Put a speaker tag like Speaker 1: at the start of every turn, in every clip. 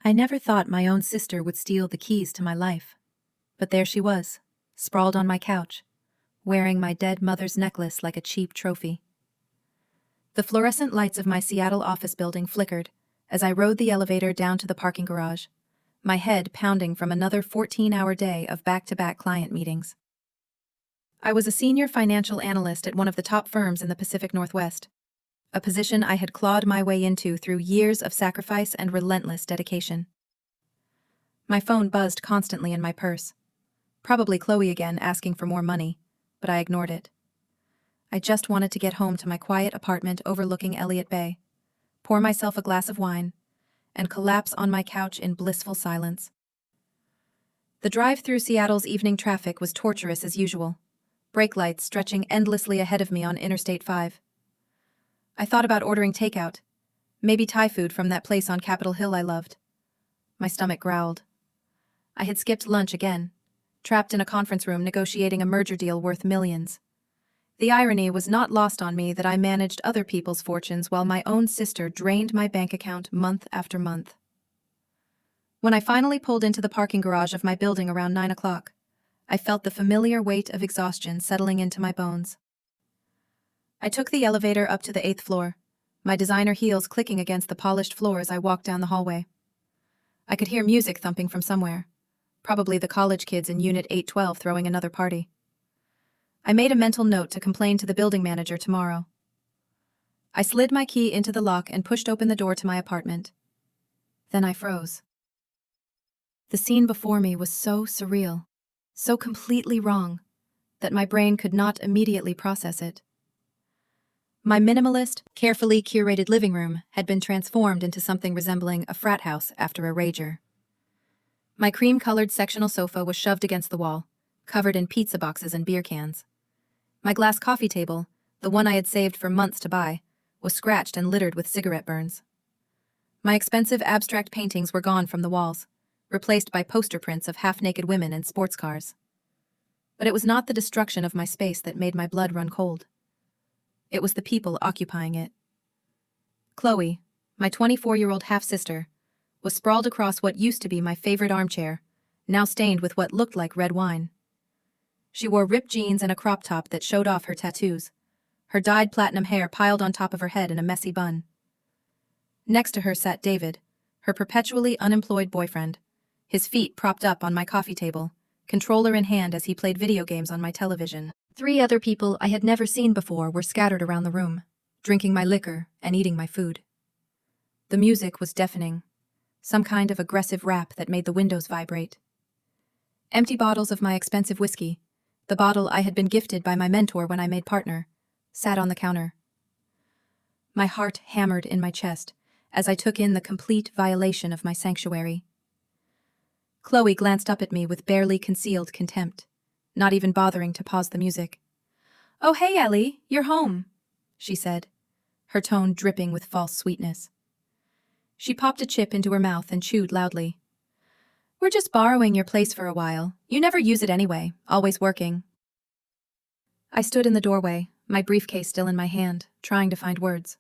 Speaker 1: I never thought my own sister would steal the keys to my life. But there she was, sprawled on my couch, wearing my dead mother's necklace like a cheap trophy. The fluorescent lights of my Seattle office building flickered as I rode the elevator down to the parking garage, my head pounding from another 14-hour day of back-to-back client meetings. I was a senior financial analyst at one of the top firms in the Pacific Northwest, a position I had clawed my way into through years of sacrifice and relentless dedication. My phone buzzed constantly in my purse. Probably Chloe again asking for more money, but I ignored it. I just wanted to get home to my quiet apartment overlooking Elliott Bay, pour myself a glass of wine, and collapse on my couch in blissful silence. The drive through Seattle's evening traffic was torturous as usual, brake lights stretching endlessly ahead of me on Interstate 5. I thought about ordering takeout, maybe Thai food from that place on Capitol Hill I loved. My stomach growled. I had skipped lunch again, trapped in a conference room negotiating a merger deal worth millions. The irony was not lost on me that I managed other people's fortunes while my own sister drained my bank account month after month. When I finally pulled into the parking garage of my building around 9 o'clock, I felt the familiar weight of exhaustion settling into my bones. I took the elevator up to the 8th floor, my designer heels clicking against the polished floor as I walked down the hallway. I could hear music thumping from somewhere, probably the college kids in Unit 812 throwing another party. I made a mental note to complain to the building manager tomorrow. I slid my key into the lock and pushed open the door to my apartment. Then I froze. The scene before me was so surreal, so completely wrong, that my brain could not immediately process it. My minimalist, carefully curated living room had been transformed into something resembling a frat house after a rager. My cream-colored sectional sofa was shoved against the wall, covered in pizza boxes and beer cans. My glass coffee table, the one I had saved for months to buy, was scratched and littered with cigarette burns. My expensive abstract paintings were gone from the walls, replaced by poster prints of half-naked women in sports cars. But it was not the destruction of my space that made my blood run cold. It was the people occupying it. Chloe, my 24-year-old half-sister, was sprawled across what used to be my favorite armchair, now stained with what looked like red wine. She wore ripped jeans and a crop top that showed off her tattoos, her dyed platinum hair piled on top of her head in a messy bun. Next to her sat David, her perpetually unemployed boyfriend, his feet propped up on my coffee table, controller in hand as he played video games on my television. 3 other people I had never seen before were scattered around the room, drinking my liquor and eating my food. The music was deafening, some kind of aggressive rap that made the windows vibrate. Empty bottles of my expensive whiskey, the bottle I had been gifted by my mentor when I made partner, sat on the counter. My heart hammered in my chest as I took in the complete violation of my sanctuary. Chloe glanced up at me with barely concealed contempt, not even bothering to pause the music. "Oh, hey, Ellie, you're home," she said, her tone dripping with false sweetness. She popped a chip into her mouth and chewed loudly. "We're just borrowing your place for a while. You never use it anyway, always working." I stood in the doorway, my briefcase still in my hand, trying to find words.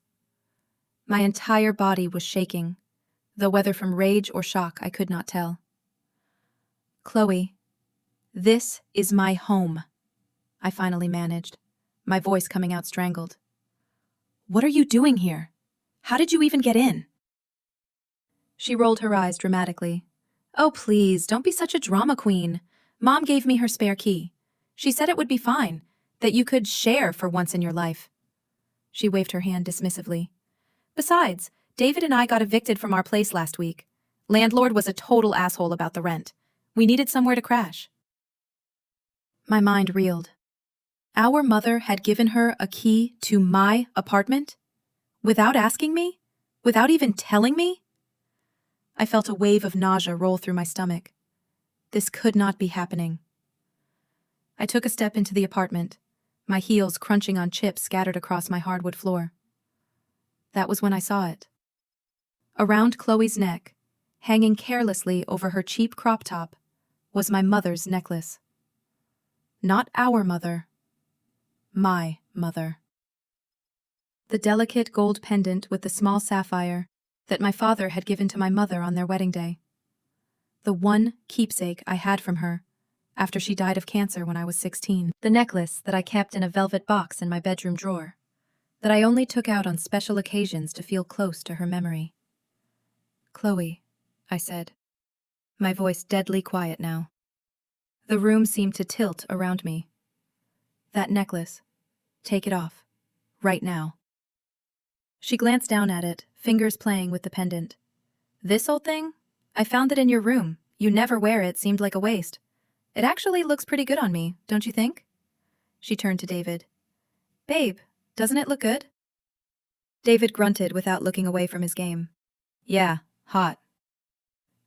Speaker 1: My entire body was shaking, though whether from rage or shock I could not tell. "Chloe, this is my home," I finally managed, my voice coming out strangled. "What are you doing here? How did you even get in?" She rolled her eyes dramatically. "Oh, please, don't be such a drama queen. Mom gave me her spare key. She said it would be fine, that you could share for once in your life." She waved her hand dismissively. "Besides, David and I got evicted from our place last week. Landlord was a total asshole about the rent. We needed somewhere to crash." My mind reeled. Our mother had given her a key to my apartment? Without asking me? Without even telling me? I felt a wave of nausea roll through my stomach. This could not be happening. I took a step into the apartment, my heels crunching on chips scattered across my hardwood floor. That was when I saw it. Around Chloe's neck, hanging carelessly over her cheap crop top, was my mother's necklace. Not our mother. My mother. The delicate gold pendant with the small sapphire, that my father had given to my mother on their wedding day. The one keepsake I had from her after she died of cancer when I was 16. The necklace that I kept in a velvet box in my bedroom drawer, that I only took out on special occasions to feel close to her memory. "Chloe," I said, my voice deadly quiet now. The room seemed to tilt around me. "That necklace. Take it off. Right now." She glanced down at it, fingers playing with the pendant. "This old thing? I found it in your room. You never wear it, seemed like a waste. It actually looks pretty good on me, don't you think?" She turned to David. "Babe, doesn't it look good?" David grunted without looking away from his game. "Yeah, hot."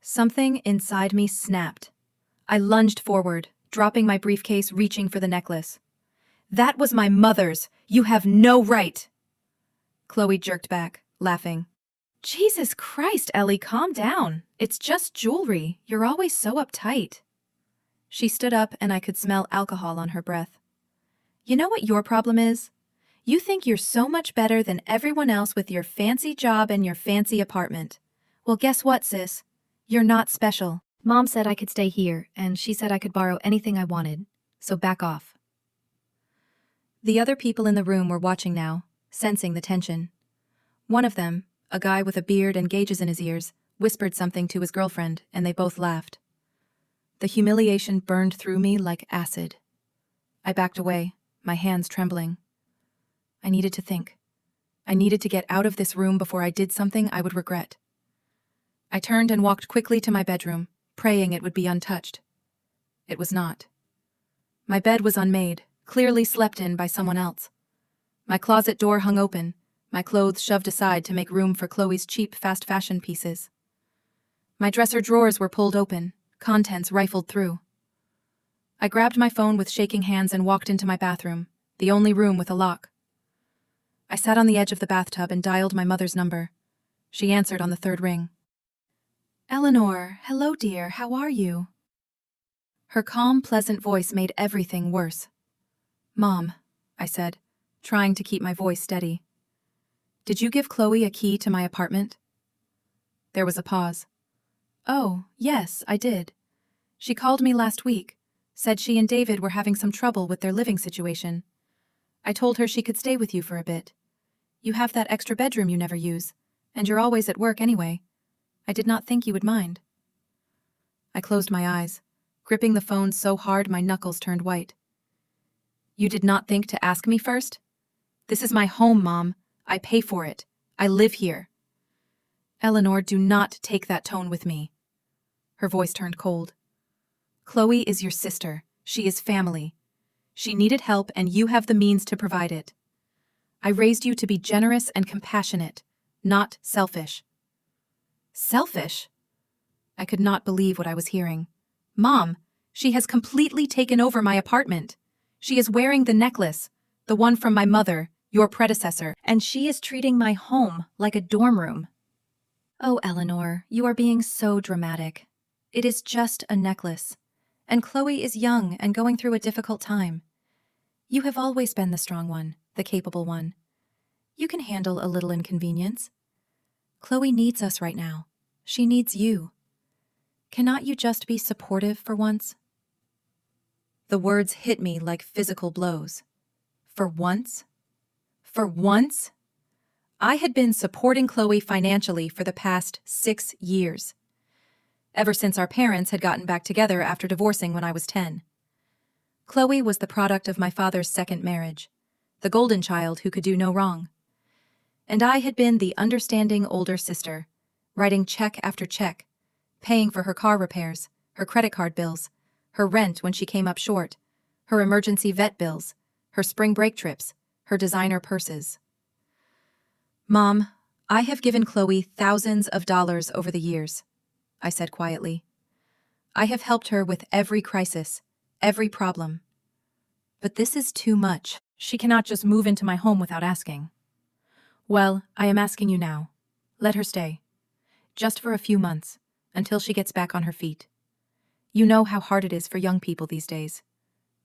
Speaker 1: Something inside me snapped. I lunged forward, dropping my briefcase, reaching for the necklace. "That was my mother's. You have no right." Chloe jerked back, laughing. "Jesus Christ, Ellie, calm down. It's just jewelry. You're always so uptight." She stood up and I could smell alcohol on her breath. "You know what your problem is? You think you're so much better than everyone else with your fancy job and your fancy apartment. Well, guess what, sis? You're not special. Mom said I could stay here, and she said I could borrow anything I wanted, so back off." The other people in the room were watching now, sensing the tension. One of them, a guy with a beard and gauges in his ears, whispered something to his girlfriend, and they both laughed. The humiliation burned through me like acid. I backed away, my hands trembling. I needed to think. I needed to get out of this room before I did something I would regret. I turned and walked quickly to my bedroom, praying it would be untouched. It was not. My bed was unmade, clearly slept in by someone else. My closet door hung open, my clothes shoved aside to make room for Chloe's cheap fast fashion pieces. My dresser drawers were pulled open, contents rifled through. I grabbed my phone with shaking hands and walked into my bathroom, the only room with a lock. I sat on the edge of the bathtub and dialed my mother's number. She answered on the third ring. "Eleanor, hello dear, how are you?" Her calm, pleasant voice made everything worse. "Mom," I said, trying to keep my voice steady. "Did you give Chloe a key to my apartment?" There was a pause. "Oh, yes, I did. She called me last week, said she and David were having some trouble with their living situation. I told her she could stay with you for a bit. You have that extra bedroom you never use, and you're always at work anyway. I did not think you would mind." I closed my eyes, gripping the phone so hard my knuckles turned white. "You did not think to ask me first? This is my home, Mom. I pay for it. I live here." "Eleanor, do not take that tone with me." Her voice turned cold. "Chloe is your sister. She is family. She needed help and you have the means to provide it. I raised you to be generous and compassionate, not selfish." "Selfish?" I could not believe what I was hearing. "Mom, she has completely taken over my apartment. She is wearing the necklace, the one from my mother, your predecessor, and she is treating my home like a dorm room." "Oh, Eleanor, you are being so dramatic. It is just a necklace, and Chloe is young and going through a difficult time. You have always been the strong one, the capable one. You can handle a little inconvenience. Chloe needs us right now. She needs you. Cannot you just be supportive for once?" The words hit me like physical blows. For once? For once? I had been supporting Chloe financially for the past 6 years. Ever since our parents had gotten back together after divorcing when I was 10. Chloe was the product of my father's second marriage, the golden child who could do no wrong. And I had been the understanding older sister, writing check after check, paying for her car repairs, her credit card bills, her rent when she came up short, her emergency vet bills, her spring break trips, her designer purses. "Mom, I have given Chloe thousands of dollars over the years," I said quietly. "I have helped her with every crisis, every problem. But this is too much. She cannot just move into my home without asking." "Well, I am asking you now. Let her stay. Just for a few months, until she gets back on her feet. You know how hard it is for young people these days.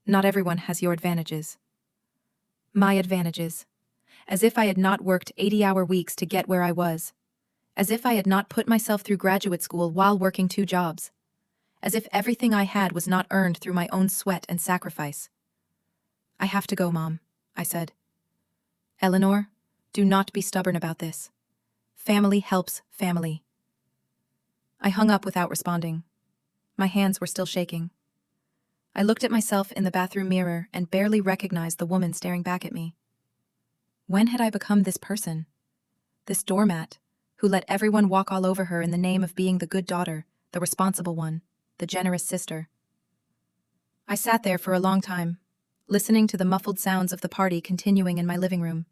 Speaker 1: Not everyone has your advantages." My advantages. As if I had not worked 80-hour weeks to get where I was. As if I had not put myself through graduate school while working 2 jobs. As if everything I had was not earned through my own sweat and sacrifice. "I have to go, Mom," I said. "Eleanor, do not be stubborn about this. Family helps family." I hung up without responding. My hands were still shaking. I looked at myself in the bathroom mirror and barely recognized the woman staring back at me. When had I become this person? This doormat, who let everyone walk all over her in the name of being the good daughter, the responsible one, the generous sister. I sat there for a long time, listening to the muffled sounds of the party continuing in my living room.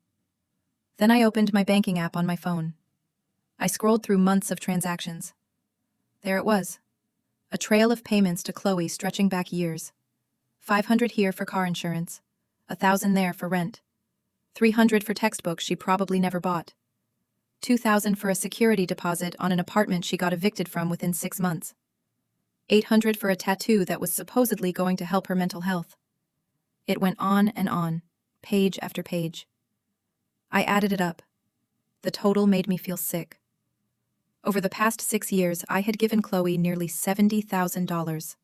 Speaker 1: Then I opened my banking app on my phone. I scrolled through months of transactions. There it was. A trail of payments to Chloe stretching back years. $500 here for car insurance, $1,000 there for rent, $300 for textbooks she probably never bought, $2,000 for a security deposit on an apartment she got evicted from within 6 months, $800 for a tattoo that was supposedly going to help her mental health. It went on, page after page. I added it up. The total made me feel sick. Over the past 6 years, I had given Chloe nearly $70,000.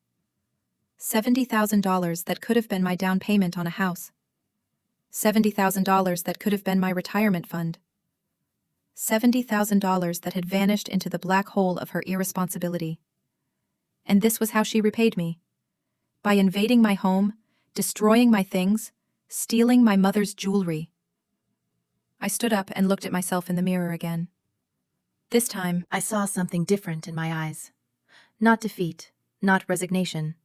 Speaker 1: $70,000 that could have been my down payment on a house. $70,000 that could have been my retirement fund. $70,000 that had vanished into the black hole of her irresponsibility. And this was how she repaid me. By invading my home, destroying my things, stealing my mother's jewelry. I stood up and looked at myself in the mirror again. This time, I saw something different in my eyes. Not defeat, not resignation,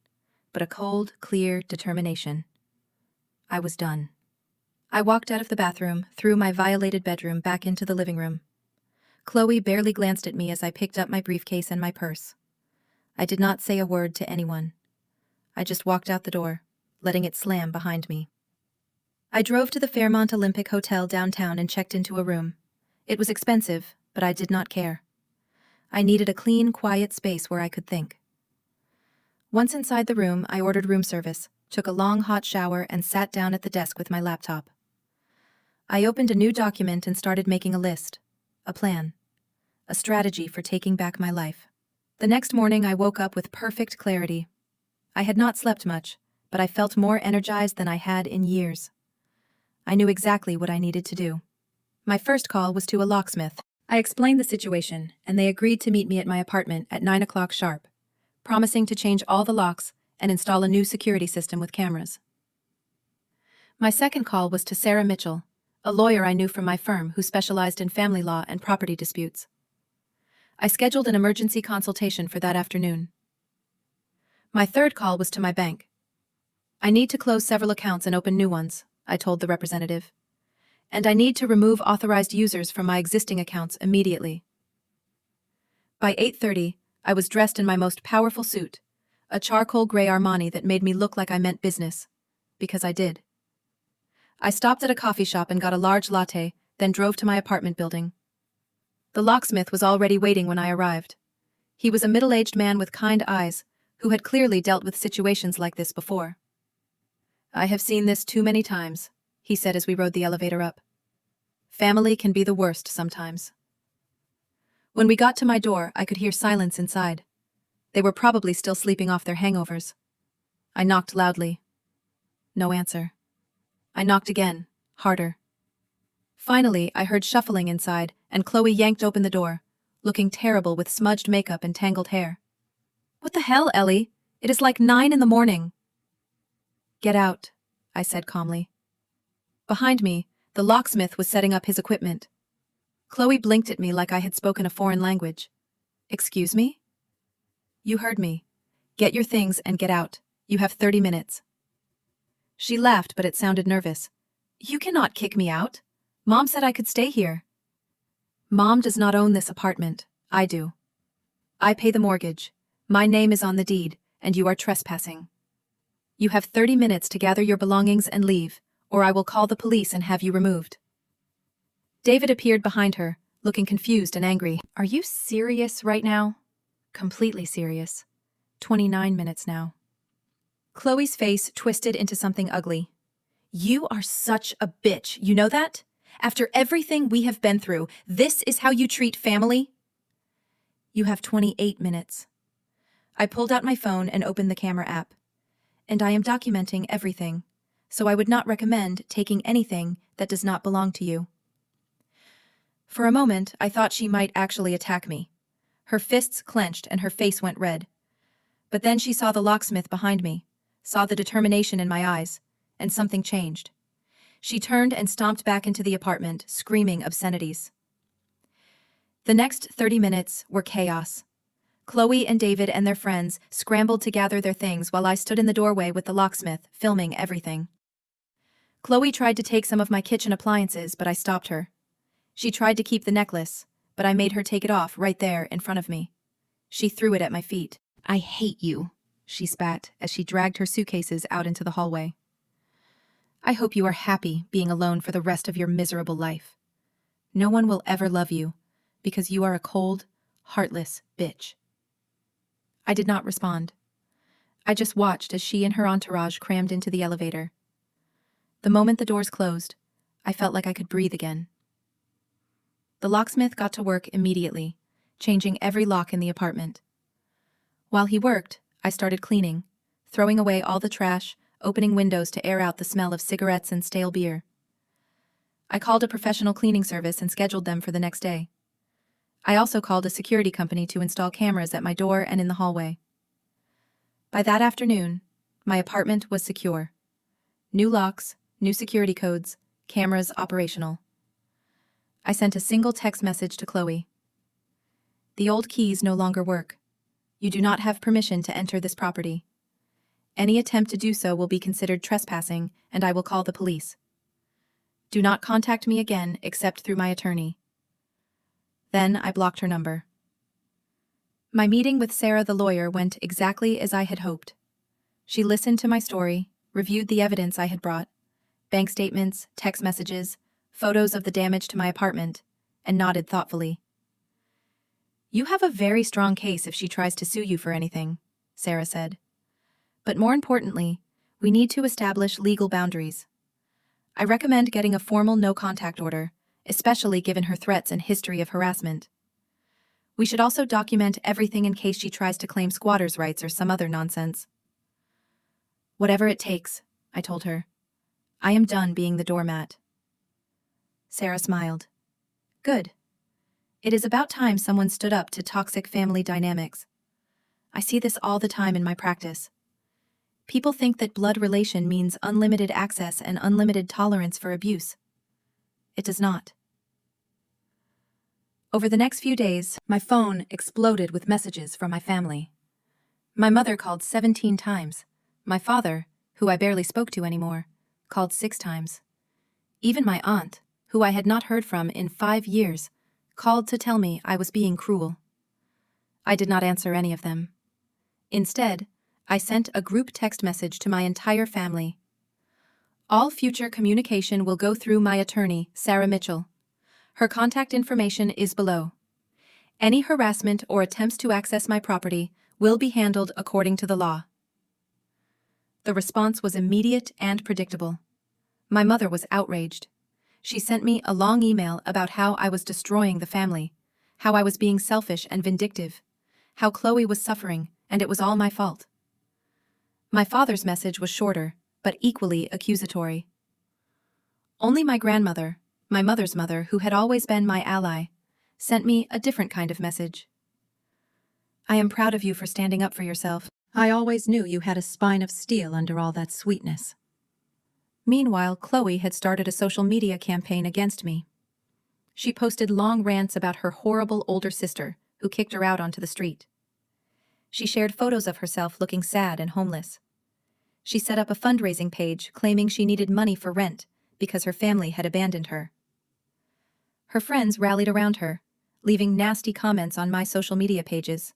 Speaker 1: but a cold, clear determination. I was done. I walked out of the bathroom, through my violated bedroom, back into the living room. Chloe barely glanced at me as I picked up my briefcase and my purse. I did not say a word to anyone. I just walked out the door, letting it slam behind me. I drove to the Fairmont Olympic Hotel downtown and checked into a room. It was expensive, but I did not care. I needed a clean, quiet space where I could think. Once inside the room, I ordered room service, took a long hot shower, and sat down at the desk with my laptop. I opened a new document and started making a list, a plan, a strategy for taking back my life. The next morning, I woke up with perfect clarity. I had not slept much, but I felt more energized than I had in years. I knew exactly what I needed to do. My first call was to a locksmith. I explained the situation, and they agreed to meet me at my apartment at 9 o'clock sharp, promising to change all the locks and install a new security system with cameras. My second call was to Sarah Mitchell, a lawyer I knew from my firm who specialized in family law and property disputes. I scheduled an emergency consultation for that afternoon. My third call was to my bank. "I need to close several accounts and open new ones," I told the representative. "And I need to remove authorized users from my existing accounts immediately." By 8:30, I was dressed in my most powerful suit, a charcoal gray Armani that made me look like I meant business, because I did. I stopped at a coffee shop and got a large latte, then drove to my apartment building. The locksmith was already waiting when I arrived. He was a middle-aged man with kind eyes, who had clearly dealt with situations like this before. "I have seen this too many times," he said as we rode the elevator up. "Family can be the worst sometimes." When we got to my door, I could hear silence inside. They were probably still sleeping off their hangovers. I knocked loudly. No answer. I knocked again, harder. Finally, I heard shuffling inside, and Chloe yanked open the door, looking terrible with smudged makeup and tangled hair. "What the hell, Ellie? It is like 9 in the morning." "Get out," I said calmly. Behind me, the locksmith was setting up his equipment. Chloe blinked at me like I had spoken a foreign language. "Excuse me?" "You heard me. Get your things and get out. You have 30 minutes. She laughed, but it sounded nervous. "You cannot kick me out. Mom said I could stay here." "Mom does not own this apartment. I do. I pay the mortgage. My name is on the deed, and you are trespassing. You have 30 minutes to gather your belongings and leave, or I will call the police and have you removed." David appeared behind her, looking confused and angry. "Are you serious right now?" "Completely serious. 29 minutes now." Chloe's face twisted into something ugly. "You are such a bitch, you know that? After everything we have been through, this is how you treat family? You have 28 minutes. I pulled out my phone and opened the camera app. And I am documenting everything, so I would not recommend taking anything that does not belong to you. For a moment, I thought she might actually attack me. Her fists clenched and her face went red. But then she saw the locksmith behind me, saw the determination in my eyes, and something changed. She turned and stomped back into the apartment, screaming obscenities. The next 30 minutes were chaos. Chloe and David and their friends scrambled to gather their things while I stood in the doorway with the locksmith, filming everything. Chloe tried to take some of my kitchen appliances, but I stopped her. She tried to keep the necklace, but I made her take it off right there in front of me. She threw it at my feet. "I hate you," she spat as she dragged her suitcases out into the hallway. "I hope you are happy being alone for the rest of your miserable life. No one will ever love you, because you are a cold, heartless bitch." I did not respond. I just watched as she and her entourage crammed into the elevator. The moment the doors closed, I felt like I could breathe again. The locksmith got to work immediately, changing every lock in the apartment. While he worked, I started cleaning, throwing away all the trash, opening windows to air out the smell of cigarettes and stale beer. I called a professional cleaning service and scheduled them for the next day. I also called a security company to install cameras at my door and in the hallway. By that afternoon, my apartment was secure. New locks, new security codes, cameras operational. I sent a single text message to Chloe. "The old keys no longer work. You do not have permission to enter this property. Any attempt to do so will be considered trespassing, and I will call the police. Do not contact me again except through my attorney." Then I blocked her number. My meeting with Sarah the lawyer went exactly as I had hoped. She listened to my story, reviewed the evidence I had brought, bank statements, text messages, photos of the damage to my apartment, and nodded thoughtfully. "You have a very strong case if she tries to sue you for anything," Sarah said. "But more importantly, we need to establish legal boundaries. I recommend getting a formal no-contact order, especially given her threats and history of harassment. We should also document everything in case she tries to claim squatters' rights or some other nonsense." "Whatever it takes," I told her. "I am done being the doormat." Sarah smiled. "Good. It is about time someone stood up to toxic family dynamics. I see this all the time in my practice. People think that blood relation means unlimited access and unlimited tolerance for abuse. It does not." Over the next few days, my phone exploded with messages from my family. My mother called 17 times. My father, who I barely spoke to anymore, called 6 times. Even my aunt, who I had not heard from in 5 years, called to tell me I was being cruel. I did not answer any of them. Instead, I sent a group text message to my entire family. "All future communication will go through my attorney, Sarah Mitchell. Her contact information is below. Any harassment or attempts to access my property will be handled according to the law." The response was immediate and predictable. My mother was outraged. She sent me a long email about how I was destroying the family, how I was being selfish and vindictive, how Chloe was suffering, and it was all my fault. My father's message was shorter, but equally accusatory. Only my grandmother, my mother's mother, who had always been my ally, sent me a different kind of message. "I am proud of you for standing up for yourself. I always knew you had a spine of steel under all that sweetness." Meanwhile, Chloe had started a social media campaign against me. She posted long rants about her horrible older sister, who kicked her out onto the street. She shared photos of herself looking sad and homeless. She set up a fundraising page claiming she needed money for rent because her family had abandoned her. Her friends rallied around her, leaving nasty comments on my social media pages.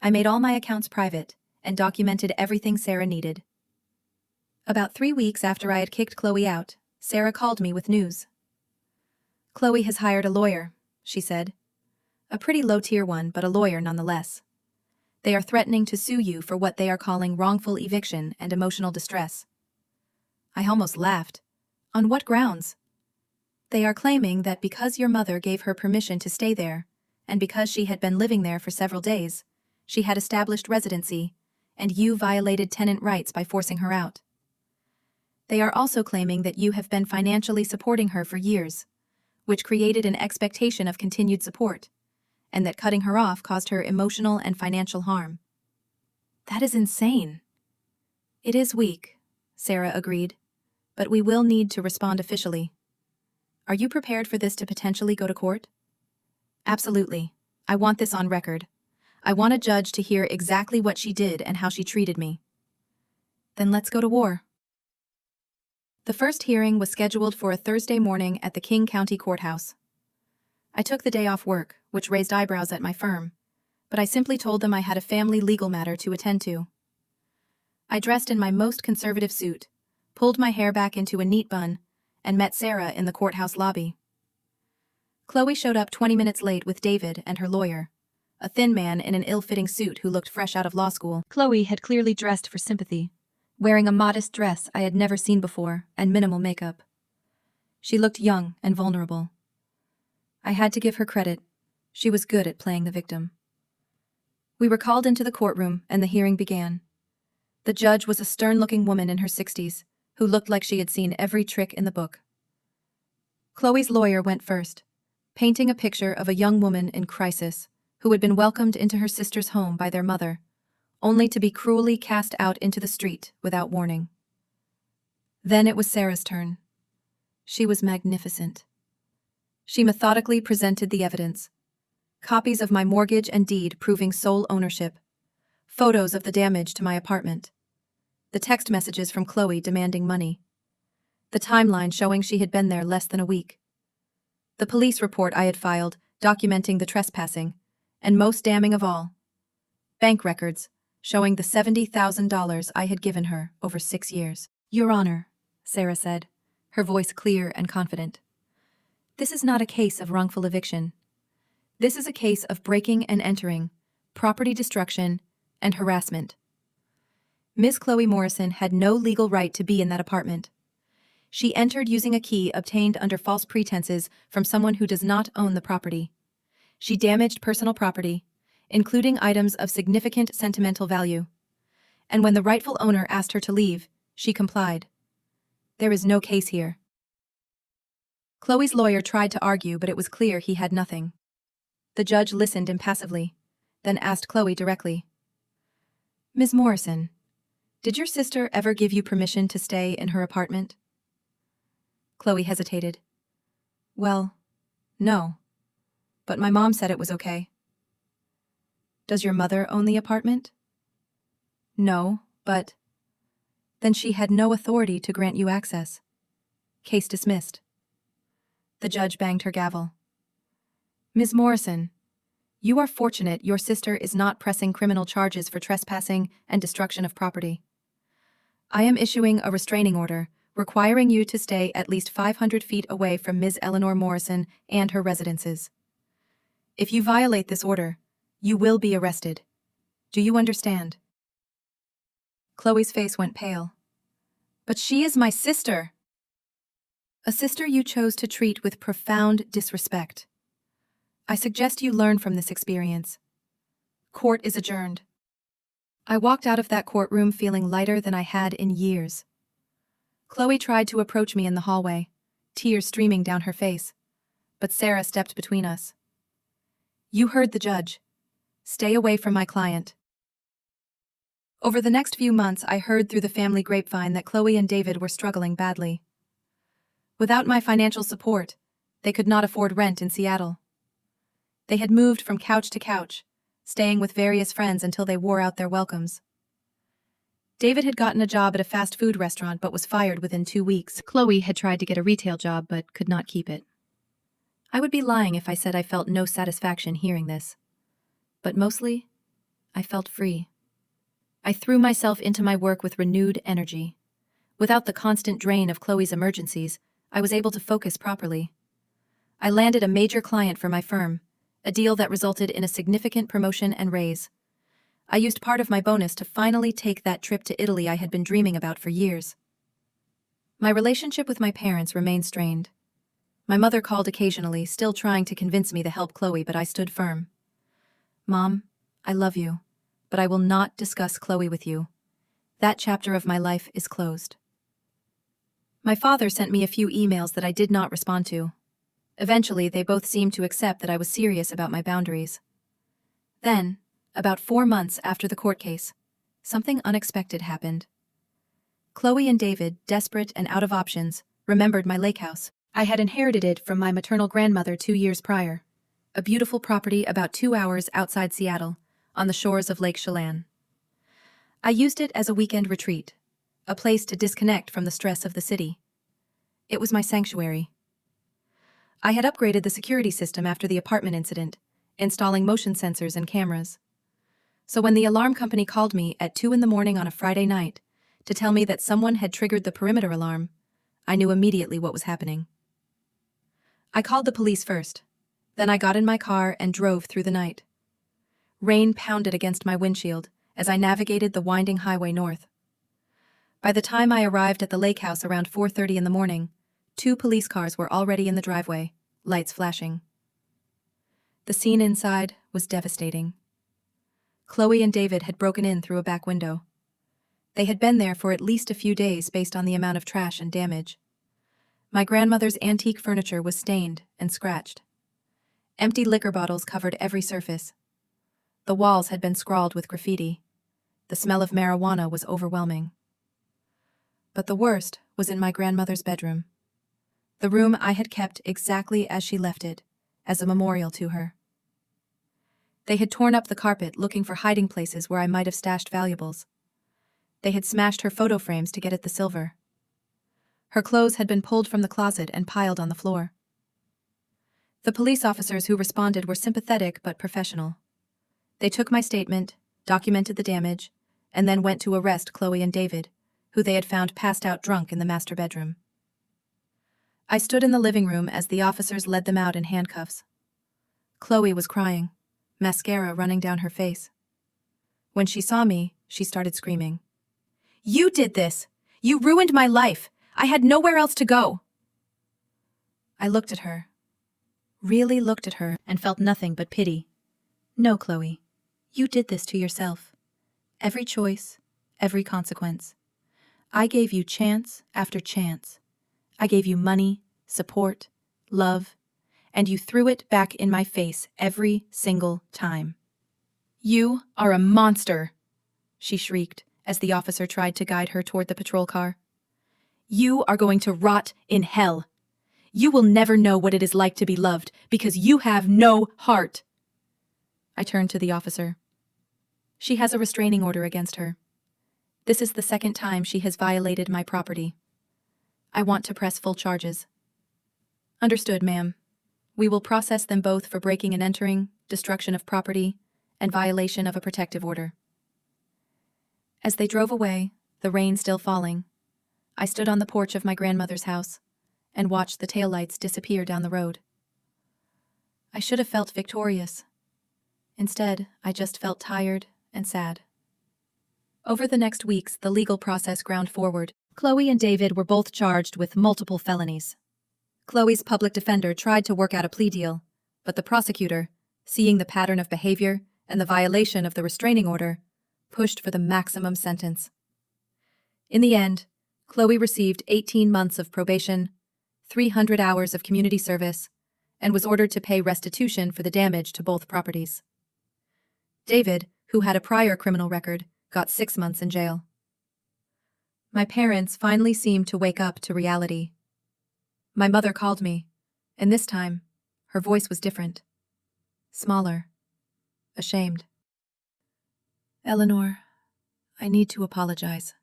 Speaker 1: I made all my accounts private and documented everything Sarah needed. About 3 weeks after I had kicked Chloe out, Sarah called me with news. "Chloe has hired a lawyer," she said. "A pretty low-tier one, but a lawyer nonetheless. They are threatening to sue you for what they are calling wrongful eviction and emotional distress." I almost laughed. "On what grounds?" "They are claiming that because your mother gave her permission to stay there, and because she had been living there for several days, she had established residency, and you violated tenant rights by forcing her out. They are also claiming that you have been financially supporting her for years, which created an expectation of continued support, and that cutting her off caused her emotional and financial harm. That is insane. It is weak, Sarah agreed, but we will need to respond officially. Are you prepared for this to potentially go to court? Absolutely. I want this on record. I want a judge to hear exactly what she did and how she treated me. Then let's go to war. The first hearing was scheduled for a Thursday morning at the King County Courthouse. I took the day off work, which raised eyebrows at my firm, but I simply told them I had a family legal matter to attend to. I dressed in my most conservative suit, pulled my hair back into a neat bun, and met Sarah in the courthouse lobby. Chloe showed up 20 minutes late with David and her lawyer, a thin man in an ill-fitting suit who looked fresh out of law school. Chloe had clearly dressed for sympathy, wearing a modest dress I had never seen before and minimal makeup. She looked young and vulnerable. I had to give her credit. She was good at playing the victim. We were called into the courtroom and the hearing began. The judge was a stern-looking woman in her 60s, who looked like she had seen every trick in the book. Chloe's lawyer went first, painting a picture of a young woman in crisis who had been welcomed into her sister's home by their mother, only to be cruelly cast out into the street without warning. Then it was Sarah's turn. She was magnificent. She methodically presented the evidence. Copies of my mortgage and deed proving sole ownership. Photos of the damage to my apartment. The text messages from Chloe demanding money. The timeline showing she had been there less than a week. The police report I had filed documenting the trespassing, and most damning of all, bank records showing the $70,000 I had given her over 6 years. Your Honor, Sarah said, her voice clear and confident. This is not a case of wrongful eviction. This is a case of breaking and entering, property destruction, and harassment. Ms. Chloe Morrison had no legal right to be in that apartment. She entered using a key obtained under false pretenses from someone who does not own the property. She damaged personal property, including items of significant sentimental value. And when the rightful owner asked her to leave, she complied. There is no case here. Chloe's lawyer tried to argue, but it was clear he had nothing. The judge listened impassively, then asked Chloe directly. Ms. Morrison, did your sister ever give you permission to stay in her apartment? Chloe hesitated. Well, no. But my mom said it was okay. Does your mother own the apartment? No, but... Then she had no authority to grant you access. Case dismissed. The judge banged her gavel. Ms. Morrison, you are fortunate your sister is not pressing criminal charges for trespassing and destruction of property. I am issuing a restraining order requiring you to stay at least 500 feet away from Ms. Eleanor Morrison and her residences. If you violate this order, you will be arrested. Do you understand? Chloe's face went pale. But she is my sister. A sister you chose to treat with profound disrespect. I suggest you learn from this experience. Court is adjourned. I walked out of that courtroom feeling lighter than I had in years. Chloe tried to approach me in the hallway, tears streaming down her face, but Sarah stepped between us. You heard the judge. Stay away from my client. Over the next few months, I heard through the family grapevine that Chloe and David were struggling badly. Without my financial support, they could not afford rent in Seattle. They had moved from couch to couch, staying with various friends until they wore out their welcomes. David had gotten a job at a fast food restaurant but was fired within 2 weeks. Chloe had tried to get a retail job but could not keep it. I would be lying if I said I felt no satisfaction hearing this. But mostly, I felt free. I threw myself into my work with renewed energy. Without the constant drain of Chloe's emergencies, I was able to focus properly. I landed a major client for my firm, a deal that resulted in a significant promotion and raise. I used part of my bonus to finally take that trip to Italy I had been dreaming about for years. My relationship with my parents remained strained. My mother called occasionally, still trying to convince me to help Chloe, but I stood firm. Mom, I love you, but I will not discuss Chloe with you. That chapter of my life is closed. My father sent me a few emails that I did not respond to. Eventually, they both seemed to accept that I was serious about my boundaries. Then, about 4 months after the court case, something unexpected happened. Chloe and David, desperate and out of options, remembered my lake house. I had inherited it from my maternal grandmother 2 years prior, a beautiful property about 2 hours outside Seattle, on the shores of Lake Chelan. I used it as a weekend retreat, a place to disconnect from the stress of the city. It was my sanctuary. I had upgraded the security system after the apartment incident, installing motion sensors and cameras. So when the alarm company called me at 2 a.m. on a Friday night to tell me that someone had triggered the perimeter alarm, I knew immediately what was happening. I called the police first. Then I got in my car and drove through the night. Rain pounded against my windshield as I navigated the winding highway north. By the time I arrived at the lake house around 4:30 in the morning, 2 police cars were already in the driveway, lights flashing. The scene inside was devastating. Chloe and David had broken in through a back window. They had been there for at least a few days based on the amount of trash and damage. My grandmother's antique furniture was stained and scratched. Empty liquor bottles covered every surface. The walls had been scrawled with graffiti. The smell of marijuana was overwhelming. But the worst was in my grandmother's bedroom. The room I had kept exactly as she left it, as a memorial to her. They had torn up the carpet looking for hiding places where I might have stashed valuables. They had smashed her photo frames to get at the silver. Her clothes had been pulled from the closet and piled on the floor. The police officers who responded were sympathetic but professional. They took my statement, documented the damage, and then went to arrest Chloe and David, who they had found passed out drunk in the master bedroom. I stood in the living room as the officers led them out in handcuffs. Chloe was crying, mascara running down her face. When she saw me, she started screaming. "You did this! You ruined my life! I had nowhere else to go!" I looked at her, really looked at her, and felt nothing but pity. No, Chloe, you did this to yourself. Every choice, every consequence. I gave you chance after chance. I gave you money, support, love, and you threw it back in my face every single time. "You are a monster," she shrieked as the officer tried to guide her toward the patrol car. "You are going to rot in hell. You will never know what it is like to be loved because you have no heart." I turned to the officer. "She has a restraining order against her. This is the second time she has violated my property. I want to press full charges." "Understood, ma'am. We will process them both for breaking and entering, destruction of property, and violation of a protective order." As they drove away, the rain still falling, I stood on the porch of my grandmother's house and watched the taillights disappear down the road. I should have felt victorious. Instead, I just felt tired and sad. Over the next weeks, the legal process ground forward. Chloe and David were both charged with multiple felonies. Chloe's public defender tried to work out a plea deal, but the prosecutor, seeing the pattern of behavior and the violation of the restraining order, pushed for the maximum sentence. In the end, Chloe received 18 months of probation, 300 hours of community service, and was ordered to pay restitution for the damage to both properties. David, who had a prior criminal record, got 6 months in jail. My parents finally seemed to wake up to reality. My mother called me, and this time, her voice was different. Smaller. Ashamed. "Eleanor, I need to apologize.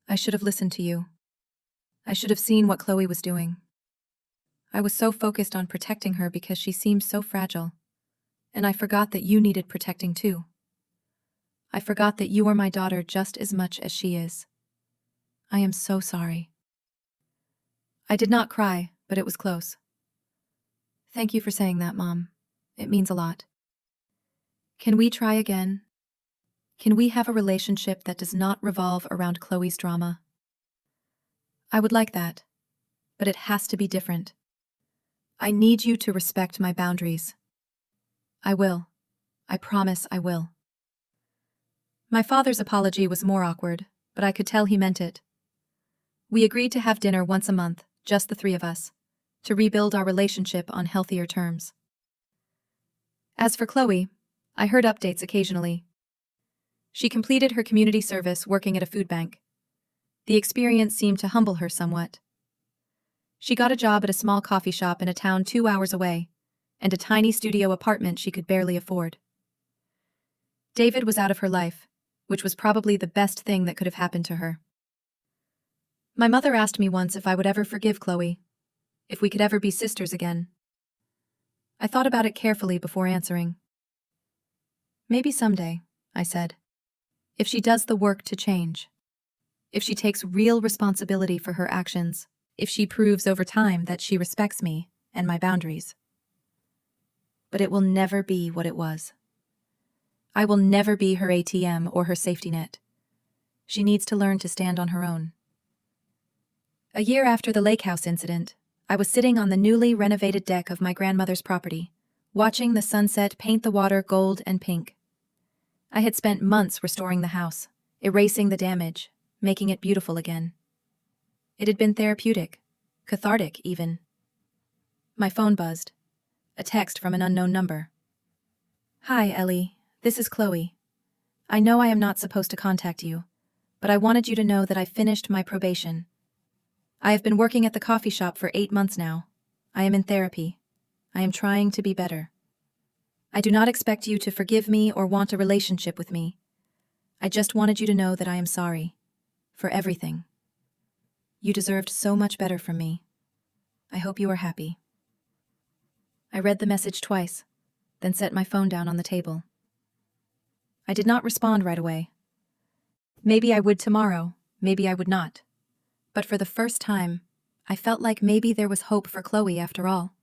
Speaker 1: I should have listened to you. I should have seen what Chloe was doing. I was so focused on protecting her because she seemed so fragile, and I forgot that you needed protecting too. I forgot that you are my daughter just as much as she is. I am so sorry." I did not cry, but it was close. "Thank you for saying that, Mom. It means a lot. Can we try again? Can we have a relationship that does not revolve around Chloe's drama?" "I would like that, but it has to be different. I need you to respect my boundaries. I will. I promise I will. My father's apology was more awkward, but I could tell he meant it. We agreed to have dinner once a month, just the three of us, to rebuild our relationship on healthier terms. As for Chloe, I heard updates occasionally. She completed her community service working at a food bank. The experience seemed to humble her somewhat. She got a job at a small coffee shop in a town 2 hours away, and a tiny studio apartment she could barely afford. David was out of her life, which was probably the best thing that could have happened to her. My mother asked me once if I would ever forgive Chloe, if we could ever be sisters again. I thought about it carefully before answering. Maybe someday, I said. If she does the work to change. If she takes real responsibility for her actions. If she proves over time that she respects me and my boundaries. But it will never be what it was. I will never be her ATM or her safety net. She needs to learn to stand on her own. A year after the lake house incident, I was sitting on the newly renovated deck of my grandmother's property, watching the sunset paint the water gold and pink. I had spent months restoring the house, erasing the damage, making it beautiful again. It had been therapeutic, cathartic even. My phone buzzed. A text from an unknown number. Hi, Ellie. This is Chloe. I know I am not supposed to contact you, but I wanted you to know that I finished my probation. I have been working at the coffee shop for 8 months now. I am in therapy. I am trying to be better. I do not expect you to forgive me or want a relationship with me. I just wanted you to know that I am sorry. For everything. You deserved so much better from me. I hope you are happy. I read the message twice, then set my phone down on the table. I did not respond right away. Maybe I would tomorrow, maybe I would not. But for the first time, I felt like maybe there was hope for Chloe after all.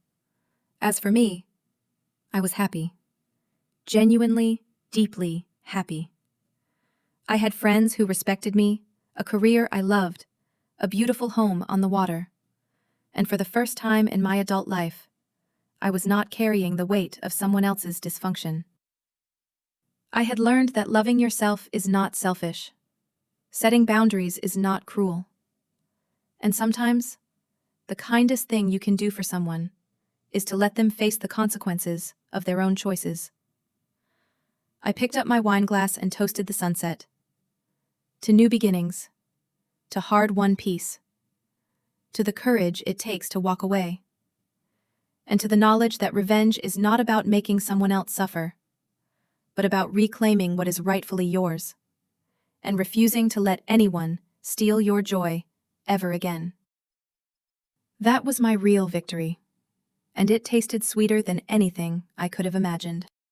Speaker 1: As for me, I was happy. Genuinely, deeply happy. I had friends who respected me, a career I loved, a beautiful home on the water. And for the first time in my adult life, I was not carrying the weight of someone else's dysfunction. I had learned that loving yourself is not selfish. Setting boundaries is not cruel. And sometimes, the kindest thing you can do for someone is to let them face the consequences of their own choices. I picked up my wine glass and toasted the sunset. To new beginnings. To hard-won peace. To the courage it takes to walk away. And to the knowledge that revenge is not about making someone else suffer, but about reclaiming what is rightfully yours, and refusing to let anyone steal your joy ever again. That was my real victory, and it tasted sweeter than anything I could have imagined.